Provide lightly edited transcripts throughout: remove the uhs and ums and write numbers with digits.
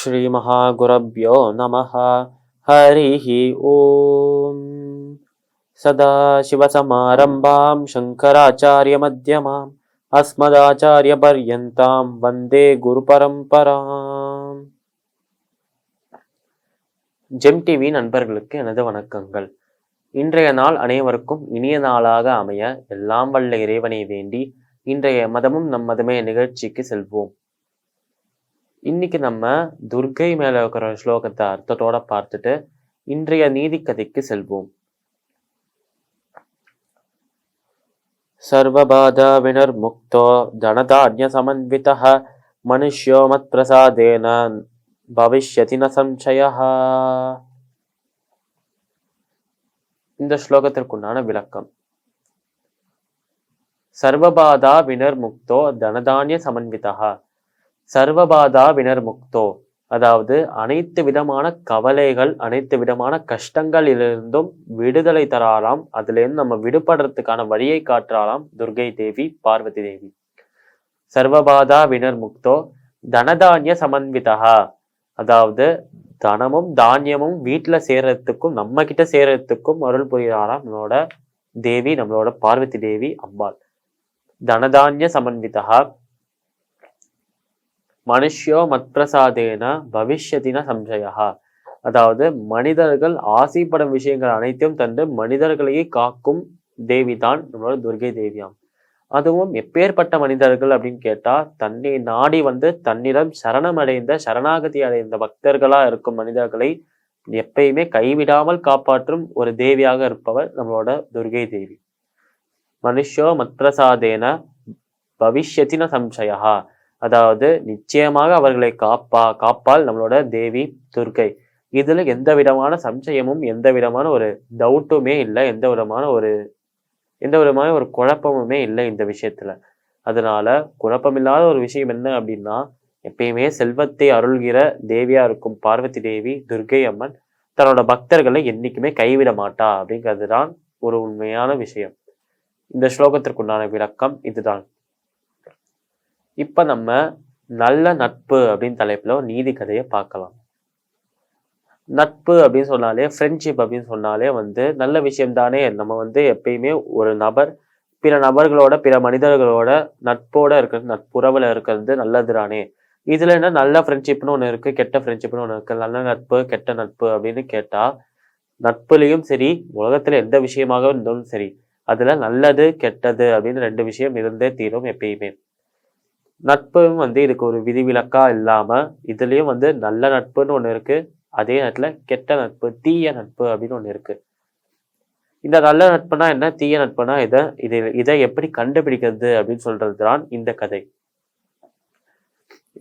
श्रीमहागुरभ्यो नमः। हरिः ओम्। सदाशिवसमारम्भां शङ्कराचार्यमध्यमाम् अस्मदाचार्यपर्यन्तां वन्दे குருபரம்பராம். ஜெம் டிவி நண்பர்களுக்கு எனது வணக்கங்கள். இன்றைய நாள் அனைவருக்கும் இனிய நாளாக அமைய எல்லாம் வல்ல இறைவனை வேண்டி இன்றைய மதமும் நம் மதமே நிகழ்ச்சிக்கு செல்வோம். இன்னைக்கு நம்ம துர்க்கை மேல இருக்கிற ஸ்லோகத்தை அர்த்தத்தோட பார்த்துட்டு இன்றைய நீதி கதைக்கு செல்வோம். சர்வபாதா வினர்முக்தோ தனதான்ய சமன்விதः மனுஷ்யோ மத் பிரசாதேன பவிஷ்யதி ந சம்சயः. இந்த ஸ்லோகத்திற்குண்டான விளக்கம். சர்வபாதா வினர்முக்தோ தனதான்ய சமன்விதः. சர்வபாதா வினர்முக்தோ அதாவது அனைத்து விதமான கவலைகள், அனைத்து விதமான கஷ்டங்களிலிருந்தும் விடுதலை தராலாம். அதுலேருந்து நம்ம விடுபடுறதுக்கான வழியை காட்டுறாலாம் துர்கை தேவி, பார்வதி தேவி. சர்வபாதா வினர்முக்தோ தனதான்ய சமன்விதா அதாவது தனமும் தானியமும் வீட்டுல சேர்றதுக்கும் நம்ம கிட்ட சேர்றதுக்கும் அருள் புரியாராம் நம்மளோட தேவி, நம்மளோட பார்வதி தேவி அம்பாள். தனதான்ய சமன்விதா மனுஷ்யோ மத்பிரசாதேன பவிஷ்யதின சம்சயா அதாவது மனிதர்கள் ஆசைப்படும் விஷயங்கள் அனைத்தையும் தந்து மனிதர்களையே காக்கும் தேவி தான் நம்மளோட துர்கை தேவியாம். அதுவும் எப்பேற்பட்ட மனிதர்கள் அப்படின்னு கேட்டா, தன்னை நாடி வந்து தன்னிடம் சரணமடைந்த சரணாகதி அடைந்த பக்தர்களா இருக்கும் மனிதர்களை எப்பயுமே கைவிடாமல் காப்பாற்றும் ஒரு தேவியாக இருப்பவர் நம்மளோட துர்கை தேவி. மனுஷ்யோ மத்பிரசாதேன பவிஷ்யதின சம்சயா அதாவது நிச்சயமாக அவர்களை காப்பாள் நம்மளோட தேவி துர்கை. இதுல எந்த விதமான சம்சயமும் எந்த விதமான ஒரு டவுட்டுமே இல்லை, எந்த விதமான ஒரு குழப்பமுமே இல்லை இந்த விஷயத்துல. அதனால குழப்பமில்லாத ஒரு விஷயம் என்ன அப்படின்னா, எப்பயுமே செல்வத்தை அருள்கிற தேவியா இருக்கும் பார்வதி தேவி துர்கை அம்மன் தன்னோட பக்தர்களை என்னைக்குமே கைவிட மாட்டா அப்படிங்கிறதுதான் ஒரு உண்மையான விஷயம். இந்த ஸ்லோகத்திற்குண்டான விளக்கம் இதுதான். இப்ப நம்ம நல்ல நட்பு அப்படின்னு தலைப்புல ஒரு நீதி கதையை பார்க்கலாம். நட்பு அப்படின்னு சொன்னாலே, ஃப்ரெண்ட்ஷிப் அப்படின்னு சொன்னாலே நல்ல விஷயம் தானே. நம்ம எப்பயுமே ஒரு நபர் பிற நபர்களோட, பிற மனிதர்களோட நட்போட இருக்கிறது, நட்புறவுல இருக்கிறது நல்லது தானே. இதுல என்ன நல்ல ஃப்ரெண்ட்ஷிப்னு ஒண்ணு இருக்கு, கெட்ட ஃப்ரெண்ட்ஷிப்னு ஒண்ணு இருக்கு. நல்ல நட்பு கெட்ட நட்பு அப்படின்னு கேட்டா, நட்புலையும் சரி உலகத்துல எந்த விஷயமாக இருந்தாலும் சரி அதுல நல்லது கெட்டது அப்படின்னு ரெண்டு விஷயம் இருந்தே தீரும் எப்பயுமே. நட்பும் இதுக்கு ஒரு விதிவிலக்கா இல்லாம இதுலயும் நல்ல நட்புன்னு ஒண்ணு இருக்கு, அதே நேரத்துல கெட்ட நட்பு, தீய நட்பு அப்படின்னு ஒண்ணு இருக்கு. இந்த நல்ல நட்புனா என்ன, தீய நட்புனா இதை எப்படி கண்டுபிடிக்கிறது அப்படின்னு சொல்றதுதான் இந்த கதை.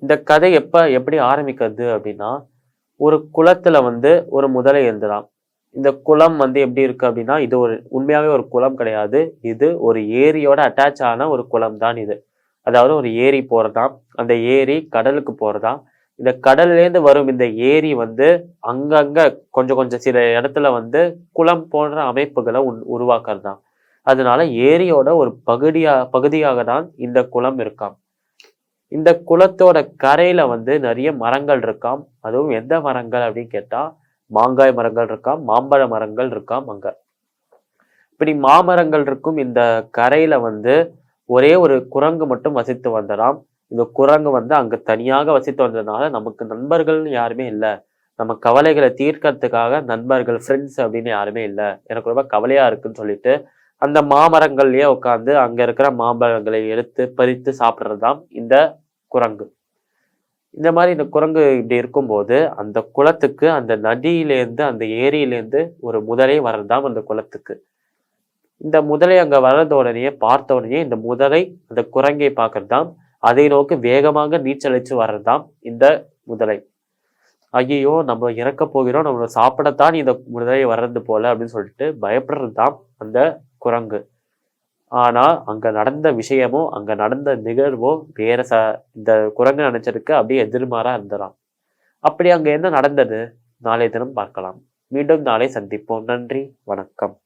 இந்த கதை எப்படி ஆரம்பிக்கிறது அப்படின்னா, ஒரு குளத்துல ஒரு முதலை இருந்துதான். இந்த குளம் எப்படி இருக்கு அப்படின்னா, இது உண்மையாவே ஒரு குளம் கிடையாது, இது ஒரு ஏரியோட அட்டாச் ஆன ஒரு குளம் தான் இது. அதாவது ஒரு ஏரி போறதாம், அந்த ஏரி கடலுக்கு போறதாம். இந்த கடல்லேருந்து வரும் இந்த ஏரி அங்கங்க கொஞ்சம் சில இடத்துல குளம் போன்ற அமைப்புகளை உருவாக்குறதாம். அதனால ஏரியோட ஒரு பகுதியாக தான் இந்த குளம் இருக்காம். இந்த குளத்தோட கரையில நிறைய மரங்கள் இருக்காம். அதுவும் எந்த மரங்கள் அப்படின்னு கேட்டா, மாங்காய் மரங்கள் இருக்காம், மாம்பழ மரங்கள் இருக்காம். அங்க இப்படி மாமரங்கள் இருக்கும் இந்த கரையில ஒரே ஒரு குரங்கு மட்டும் வசித்து வந்ததாம். இந்த குரங்கு அங்க தனியாக வசித்து வந்ததுனால நமக்கு நண்பர்கள் யாருமே இல்லை, நம்ம கவலைகளை தீர்க்கறதுக்காக நண்பர்கள், ஃப்ரெண்ட்ஸ் அப்படின்னு யாருமே இல்லை, எனக்கு ரொம்ப கவலையா இருக்குன்னு சொல்லிட்டு அந்த மாமரங்கள்லயே உட்காந்து அங்க இருக்கிற மாம்பழங்களை எடுத்து பறித்து சாப்பிட்றதுதான் இந்த குரங்கு. இந்த மாதிரி இந்த குரங்கு இப்படி இருக்கும்போது அந்த குளத்துக்கு, அந்த நதியிலேருந்து, அந்த ஏரியிலேருந்து ஒரு முதலை வர்றதாம் அந்த குளத்துக்கு. இந்த முதலை அங்க வர்றத உடனே பார்த்த உடனே இந்த முதலை அந்த குரங்கை பார்க்கறதாம், அதை நோக்கி வேகமாக நீச்சலிச்சு வர்றதாம் இந்த முதலை. ஐயோ நம்ம இறக்க போகிறோம், நம்ம சாப்பிடத்தான் இந்த முதலை வர்றது போல அப்படின்னு சொல்லிட்டு பயப்படுறதுதான் அந்த குரங்கு. ஆனா அங்க நடந்த விஷயமோ, அங்க நடந்த நிகழ்வோ வேற இந்த குரங்கு நினைச்சதுக்கு அப்படியே எதிர்மாறா இருந்தலாம். அப்படி அங்க என்ன நடந்தது நாளை தினம் பார்க்கலாம். மீண்டும் நாளை சந்திப்போம். நன்றி, வணக்கம்.